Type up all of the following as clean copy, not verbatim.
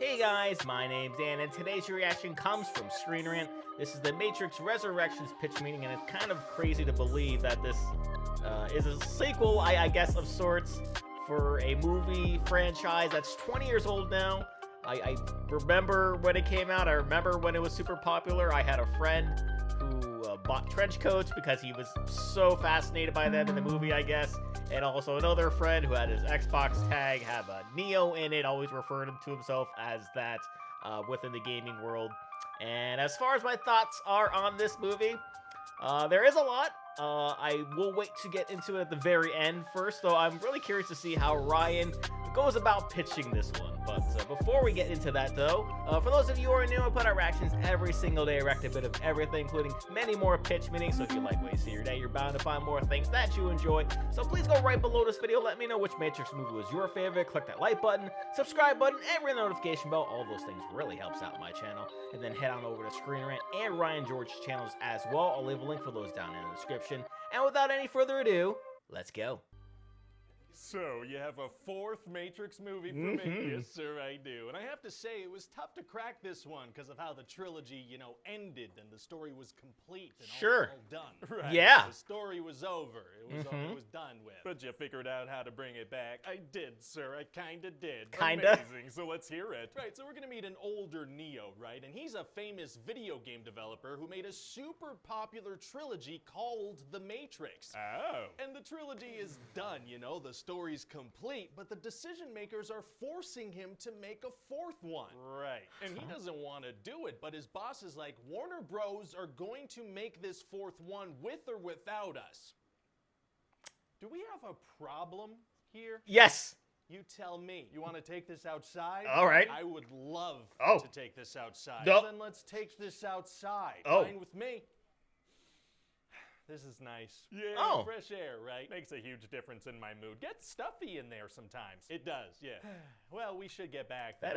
Hey guys, my name's Dan, and today's reaction comes from Screen Rant. This is the Matrix Resurrections pitch meeting, and it's kind of crazy to believe that this is a sequel, I guess, of sorts for a movie franchise that's 20 years old now. I remember when it came out. I remember when it was super popular. I had a friend who bought trench coats because he was so fascinated by them in the movie, I guess. And also another friend who had his Xbox tag have a Neo in it, always referred to himself as that within the gaming world. And as far as my thoughts are on this movie, there is a lot. I will wait to get into it at the very end first, though I'm really curious to see how Ryan goes about pitching this one. But before we get into that, though, for those of you who are new, I put out reactions every single day, react a bit of everything, including many more pitch meetings. So if you like what you see your day, you're bound to find more things that you enjoy. So please go right below this video, let me know which Matrix movie was your favorite. Click that like button, subscribe button, and ring the notification bell. All those things really helps out my channel. And then head on over to Screen Rant and Ryan George's channels as well. I'll leave a link for those down in the description. And without any further ado, let's go. So, you have a fourth Matrix movie for me? Yes, sir, I do. And I have to say, it was tough to crack this one because of how the trilogy, ended and the story was complete and all done. Right. Yeah. The story was over. It was done with. But you figured out how to bring it back. I did, sir. I kinda did. Kinda? Amazing. So let's hear it. Right, so we're gonna meet an older Neo, right? And he's a famous video game developer who made a super popular trilogy called The Matrix. Oh. And the trilogy is done, the story's complete, but the decision makers are forcing him to make a fourth one. Right. And he doesn't want to do it, but his boss is like, Warner Bros. Are going to make this fourth one with or without us. Do we have a problem here? Yes. You tell me. You want to take this outside? All right. I would love to take this outside. No. Then let's take this outside. Oh. Fine with me. This is nice. Yeah, fresh air, right? makes a huge difference in my mood. Gets stuffy in there sometimes. It does, yeah. Well, we should get back. That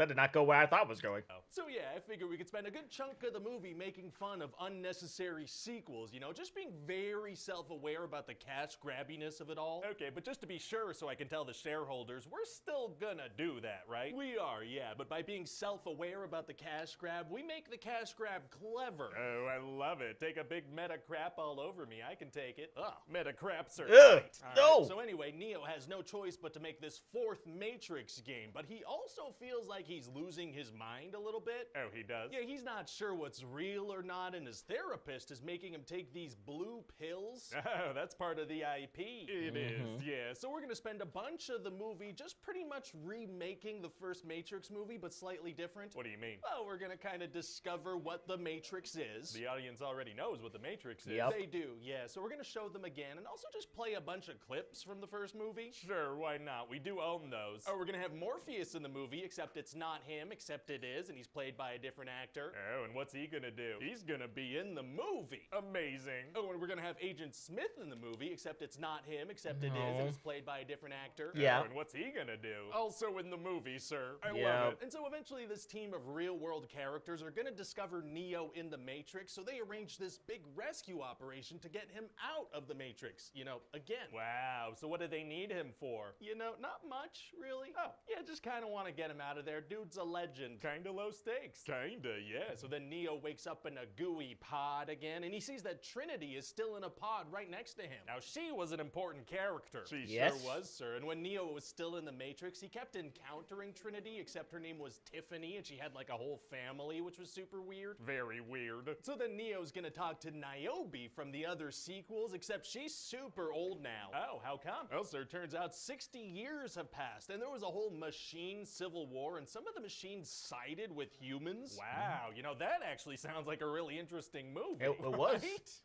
did not go where I thought it was going. So yeah, I figured we could spend a good chunk of the movie making fun of unnecessary sequels, just being very self-aware about the cash grabbiness of it all. Okay, but just to be sure so I can tell the shareholders, we're still gonna do that, right? We are, yeah, but by being self-aware about the cash grab, we make the cash grab clever. Oh, I love it. Take a big meta crap all over me. I can take it. Ugh. Meta craps are Ugh. right. No. So anyway, Neo has no choice but to make this fourth Matrix game, but he also feels like he's losing his mind a little bit. Oh, he does? Yeah, he's not sure what's real or not, and his therapist is making him take these blue pills. Oh, that's part of the IP. It is, yeah. So we're gonna spend a bunch of the movie just pretty much remaking the first Matrix movie, but slightly different. What do you mean? Well, we're gonna kind of discover what the Matrix is. The audience already knows what the Matrix is. Yep. They do, yeah. So we're gonna show them again, and also just play a bunch of clips from the first movie. Sure, why not? We do own those. Oh, we're gonna have Morpheus in the movie, except it's not him, except it is, and he's played by a different actor. Oh, and what's he gonna do? He's gonna be in the movie. Amazing. Oh, and we're gonna have Agent Smith in the movie, except it's not him, except it is, and it's played by a different actor. Yeah. Oh, and what's he gonna do? Also in the movie, sir. I Yeah. love it. And so eventually this team of real-world characters are gonna discover Neo in the Matrix, so they arrange this big rescue operation to get him out of the Matrix, again. Wow, so what do they need him for? Not much, really. Oh, yeah, just kind of want to get him out of there. Dude's a legend. Kinda low stakes. Kinda, yeah. So then Neo wakes up in a gooey pod again, and he sees that Trinity is still in a pod right next to him. Now, she was an important character. She Yes. Sure was, sir. And when Neo was still in the Matrix, he kept encountering Trinity, except her name was Tiffany, and she had like a whole family, which was super weird. Very weird. So then Neo's gonna talk to Niobe from the other sequels, except she's super old now. Oh, how come? Well, sir, turns out 60 years have passed, and there was a whole machine civil war, and some of the machines sided with humans. Wow, that actually sounds like a really interesting movie. It was. Right?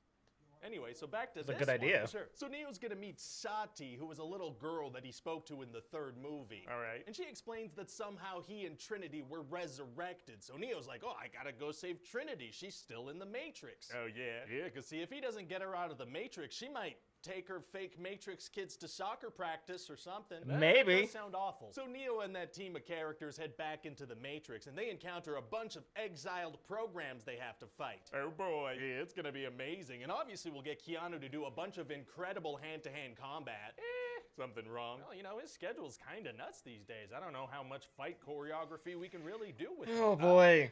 Anyway, so back to It's a this good one. idea. Sure. So Neo's gonna meet Sati, who was a little girl that he spoke to in the third movie. All right. And she explains that somehow he and Trinity were resurrected. So Neo's like, oh, I gotta go save Trinity. She's still in the Matrix. Oh, yeah. Yeah, because see, if he doesn't get her out of the Matrix, she might take her fake Matrix kids to soccer practice or something. Maybe. That does sound awful. So Neo and that team of characters head back into the Matrix, and they encounter a bunch of exiled programs they have to fight. Oh boy. Yeah, it's gonna be amazing. And obviously we'll get Keanu to do a bunch of incredible hand-to-hand combat. Something wrong? Well, you know, his schedule's kind of nuts these days. I don't know how much fight choreography we can really do with Oh him. boy.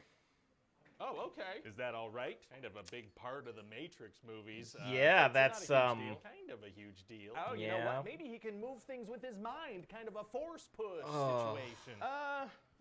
Oh, okay. Is that all right? Kind of a big part of the Matrix movies. Yeah, it's that's, not a huge deal. Kind of a huge deal. Oh, you know Yeah. what? Maybe he can move things with his mind. Kind of a force push Oh. situation.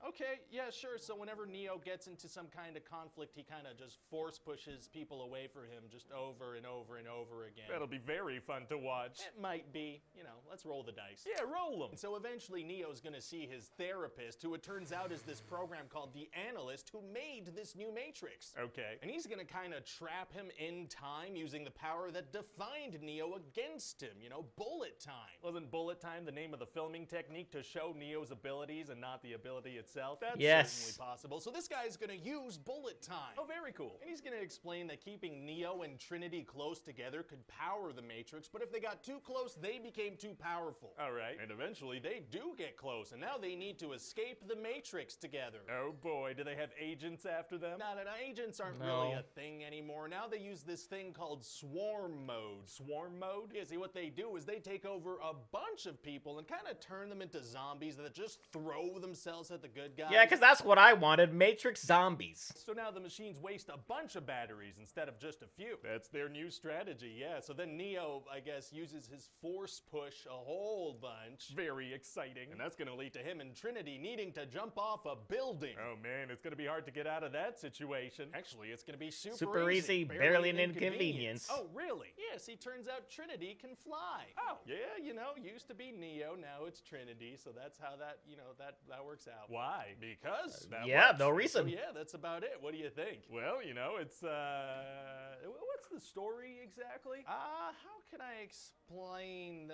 Okay, yeah, sure. So whenever Neo gets into some kind of conflict, he kind of just force pushes people away from him just over and over and over again. That'll be very fun to watch. It might be. You know, let's roll the dice. Yeah, roll them. And so eventually Neo's gonna see his therapist, who it turns out is this program called the Analyst, who made this new Matrix. Okay. And he's gonna kind of trap him in time using the power that defined Neo against him, you know, bullet time. Wasn't bullet time the name of the filming technique to show Neo's abilities and not the ability itself? That's Yes. certainly possible. So this guy's gonna use bullet time. Oh, very cool. And he's gonna explain that keeping Neo and Trinity close together could power the Matrix, but if they got too close, they became too powerful. All right. And eventually they do get close, and now they need to escape the Matrix together. Oh boy, do they have agents after them? No, agents aren't really a thing anymore. Now they use this thing called swarm mode. Swarm mode? Yeah, see, what they do is they take over a bunch of people and kind of turn them into zombies that just throw themselves at the good guys. Yeah, because that's what I wanted. Matrix zombies. So now the machines waste a bunch of batteries instead of just a few. That's their new strategy, yeah. So then Neo, I guess, uses his force push a whole bunch. Very exciting. And that's gonna lead to him and Trinity needing to jump off a building. Oh man, it's gonna be hard to get out of that situation. Actually, it's gonna be Super easy, barely an inconvenience. Oh, really? Yes, he turns out Trinity can fly. Oh. Yeah, you know, used to be Neo, now it's Trinity, so that's how that, you know, that works out. Why? Because that Yeah, works. no reason. So yeah, that's about it. What do you think? Well, you know, it's what's the story exactly? How can I explain?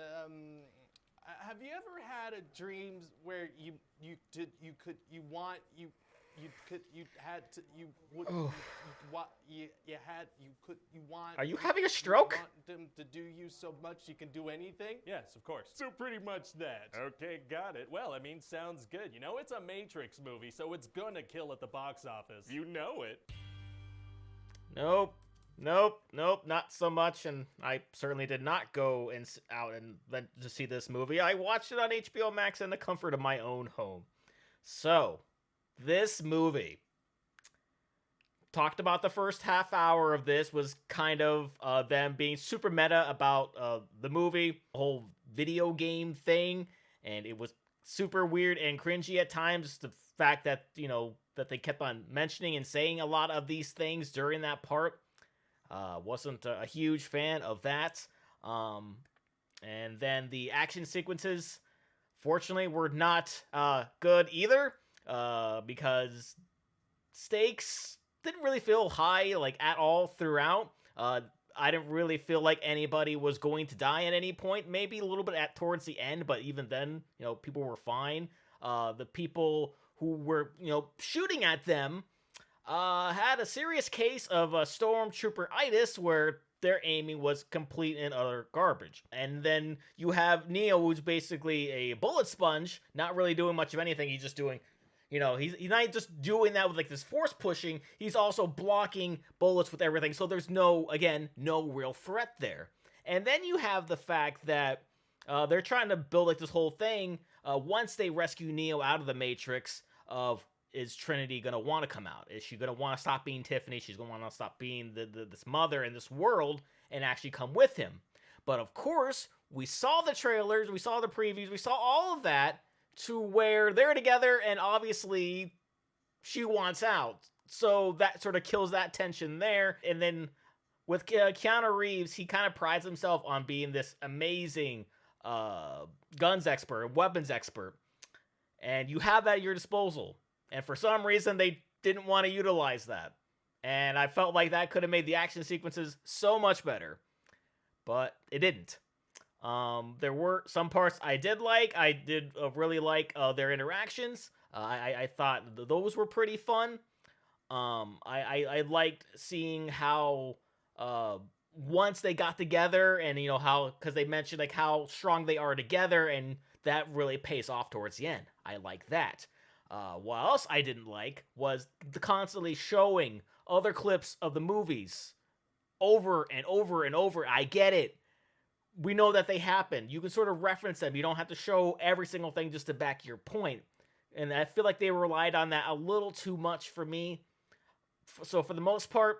Have you ever had a dreams where you want. Are you having a stroke? You want them to do you so much you can do anything? Yes, of course. So pretty much that. Okay, got it. Well, I mean, sounds good. You know, it's a Matrix movie, so it's gonna kill at the box office. You know it. Nope, not so much, and I certainly did not go out and then to see this movie. I watched it on HBO Max in the comfort of my own home. So, this movie, talked about the first half hour of this, was kind of them being super meta about the movie, the whole video game thing, and it was super weird and cringy at times, the fact that, you know, that they kept on mentioning and saying a lot of these things during that part. Wasn't a huge fan of that. And then the action sequences, fortunately, were not good either, because stakes didn't really feel high, like, at all throughout. I didn't really feel like anybody was going to die at any point. Maybe a little bit towards the end, but even then, you know, people were fine. The people who were, you know, shooting at them had a serious case of stormtrooper-itis, where their aiming was complete and utter garbage. And then you have Neo, who's basically a bullet sponge, not really doing much of anything. He's just doing, you know, he's not just doing that with, like, this force pushing. He's also blocking bullets with everything. So there's no real threat there. And then you have the fact that they're trying to build, like, this whole thing. Once they rescue Neo out of the Matrix, is Trinity gonna want to come out? Is she gonna want to stop being Tiffany? She's gonna want to stop being this mother in this world and actually come with him. But of course, we saw the trailers, we saw the previews, we saw all of that, to where they're together, and obviously she wants out. So that sort of kills that tension there. And then with Keanu Reeves, he kind of prides himself on being this amazing guns expert, weapons expert. And you have that at your disposal. And for some reason, they didn't want to utilize that. And I felt like that could have made the action sequences so much better. But it didn't. There were some parts I did like. I did really like their interactions. I thought those were pretty fun. I liked seeing how once they got together, and, you know, how, because they mentioned, like, how strong they are together, and that really pays off towards the end. I like that. What else I didn't like was the constantly showing other clips of the movies over and over and over. I get it. we know that they happened. You can sort of reference them. You don't have to show every single thing just to back your point. And I feel like they relied on that a little too much for me. So for the most part,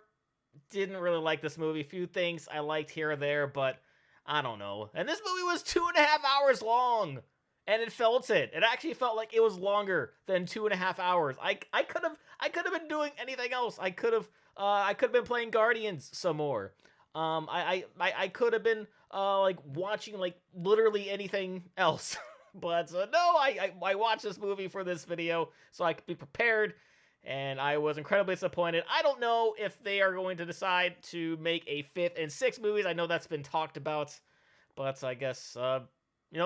didn't really like this movie. A few things I liked here or there, but I don't know. And this movie was 2.5 hours long. And it felt it. It actually felt like it was longer than 2.5 hours. I could have been doing anything else. I could have been playing Guardians some more. I could have been like watching like literally anything else. But no, I watched this movie for this video so I could be prepared, and I was incredibly disappointed. I don't know if they are going to decide to make a 5th and 6th movies. I know that's been talked about, but I guess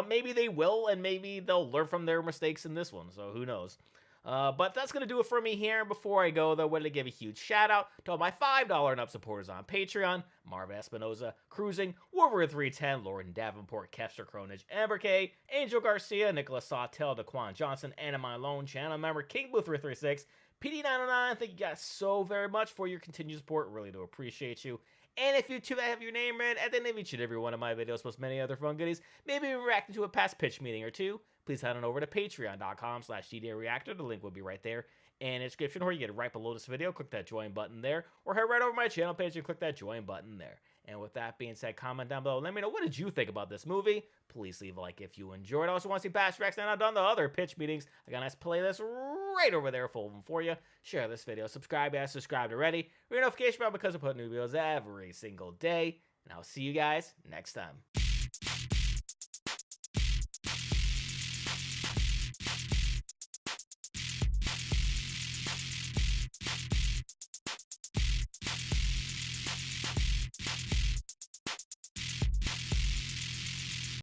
maybe they will, and maybe they'll learn from their mistakes in this one. So who knows? But that's going to do it for me here. Before I go, though, I wanted to give a huge shout out to all my $5 and up supporters on Patreon: Marv Espinoza, Cruising, Wolverine 310, Lauren Davenport, Kevster Cronage, Amber K, Angel Garcia, Nicholas Sawtell, Daquan Johnson, Anna My Lone, channel member King Blue 336, PD909. Thank you guys so very much for your continued support. Really do appreciate you. And if you too have your name read at the end of each and every one of my videos, plus many other fun goodies, maybe reacting to a past pitch meeting or two, please head on over to patreon.com/DDReactor. The link will be right there in the description, or you get it right below this video. Click that join button there, or head right over my channel page and click that join button there. And with that being said, comment down below. Let me know, what did you think about this movie? Please leave a like if you enjoyed. I also want to see past reacts, and I've done the other pitch meetings. I got a nice playlist right over there full of them for you. Share this video. Subscribe if you subscribed already. Ring notification bell because I put new videos every single day. And I'll see you guys next time.